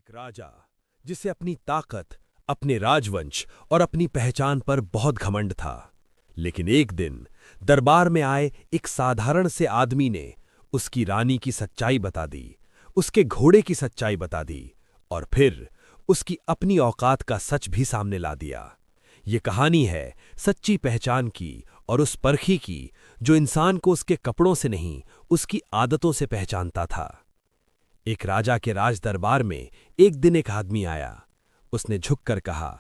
एक राजा जिसे अपनी ताकत, अपने राजवंश और अपनी पहचान पर बहुत घमंड था। लेकिन एक दिन दरबार में आए एक साधारण से आदमी ने उसकी रानी की सच्चाई बता दी, उसके घोड़े की सच्चाई बता दी और फिर उसकी अपनी औकात का सच भी सामने ला दिया। ये कहानी है सच्ची पहचान की और उस परखी की जो इंसान को उसके कपड़ों से नहीं, उसकी आदतों से पहचानता था। एक राजा के राज दरबार में एक दिन एक आदमी आया। उसने झुककर कहा,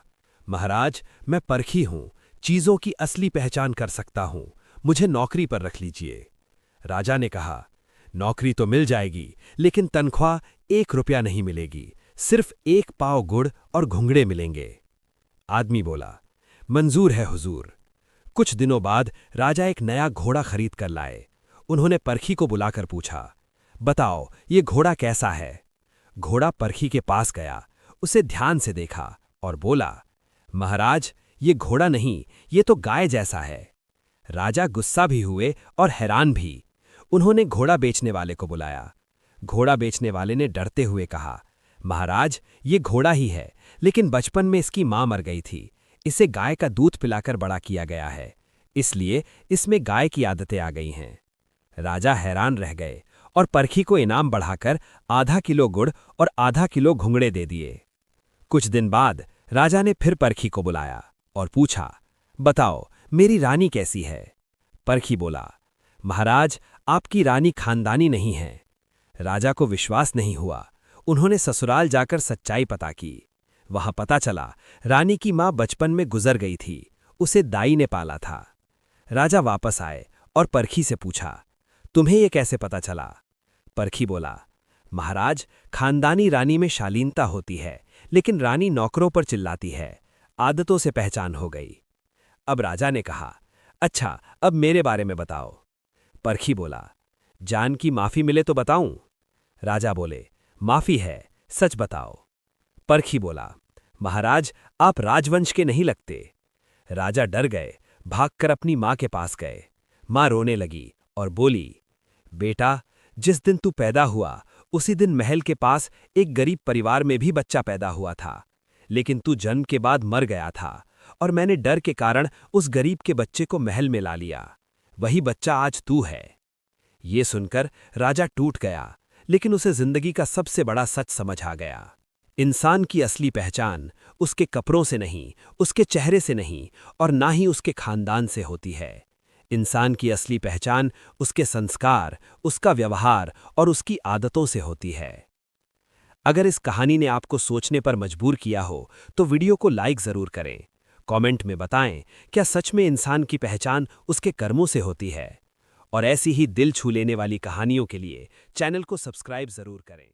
महाराज, मैं परखी हूं, चीजों की असली पहचान कर सकता हूं, मुझे नौकरी पर रख लीजिए। राजा ने कहा, नौकरी तो मिल जाएगी, लेकिन तनख्वाह 1 रुपया नहीं मिलेगी, सिर्फ 1 पाव गुड़ और घुंघड़े मिलेंगे। आदमी बोला, मंजूर है हुजूर। कुछ दिनों बाद राजा एक नया घोड़ा खरीद कर लाए। उन्होंने परखी को बुलाकर पूछा, बताओ ये घोड़ा कैसा है। घोड़ा परखी के पास गया, उसे ध्यान से देखा और बोला, महाराज, ये घोड़ा नहीं, ये तो गाय जैसा है। राजा गुस्सा भी हुए और हैरान भी। उन्होंने घोड़ा बेचने वाले को बुलाया। घोड़ा बेचने वाले ने डरते हुए कहा, महाराज, ये घोड़ा ही है, लेकिन बचपन में इसकी मां मर गई थी, इसे गाय का दूध पिलाकर बड़ा किया गया है, इसलिए इसमें गाय की आदतें आ गई हैं। राजा हैरान रह गए और परखी को इनाम बढ़ाकर ½ किलो गुड़ और ½ किलो घुंघड़े दे दिए। कुछ दिन बाद राजा ने फिर परखी को बुलाया और पूछा, बताओ मेरी रानी कैसी है। परखी बोला, महाराज, आपकी रानी खानदानी नहीं है। राजा को विश्वास नहीं हुआ। उन्होंने ससुराल जाकर सच्चाई पता की। वहां पता चला रानी की मां बचपन में गुजर गई थी, उसे दाई ने पाला था। राजा वापस आए और परखी से पूछा, तुम्हें यह कैसे पता चला। परखी बोला, महाराज, खानदानी रानी में शालीनता होती है, लेकिन रानी नौकरों पर चिल्लाती है, आदतों से पहचान हो गई। अब राजा ने कहा, अच्छा, अब मेरे बारे में बताओ। परखी बोला, जान की माफी मिले तो बताऊं। राजा बोले, माफी है, सच बताओ। परखी बोला, महाराज, आप राजवंश के नहीं लगते। राजा डर गए, भागकर अपनी मां के पास गए। मां रोने लगी और बोली, बेटा, जिस दिन तू पैदा हुआ उसी दिन महल के पास एक गरीब परिवार में भी बच्चा पैदा हुआ था, लेकिन तू जन्म के बाद मर गया था और मैंने डर के कारण उस गरीब के बच्चे को महल में ला लिया। वही बच्चा आज तू है। ये सुनकर राजा टूट गया, लेकिन उसे जिंदगी का सबसे बड़ा सच समझ आ गया। इंसान की असली पहचान उसके कपड़ों से नहीं, उसके चेहरे से नहीं और ना ही उसके खानदान से होती है। इंसान की असली पहचान उसके संस्कार, उसका व्यवहार और उसकी आदतों से होती है। अगर इस कहानी ने आपको सोचने पर मजबूर किया हो तो वीडियो को लाइक जरूर करें। कमेंट में बताएं, क्या सच में इंसान की पहचान उसके कर्मों से होती है। और ऐसी ही दिल छू लेने वाली कहानियों के लिए चैनल को सब्सक्राइब जरूर करें।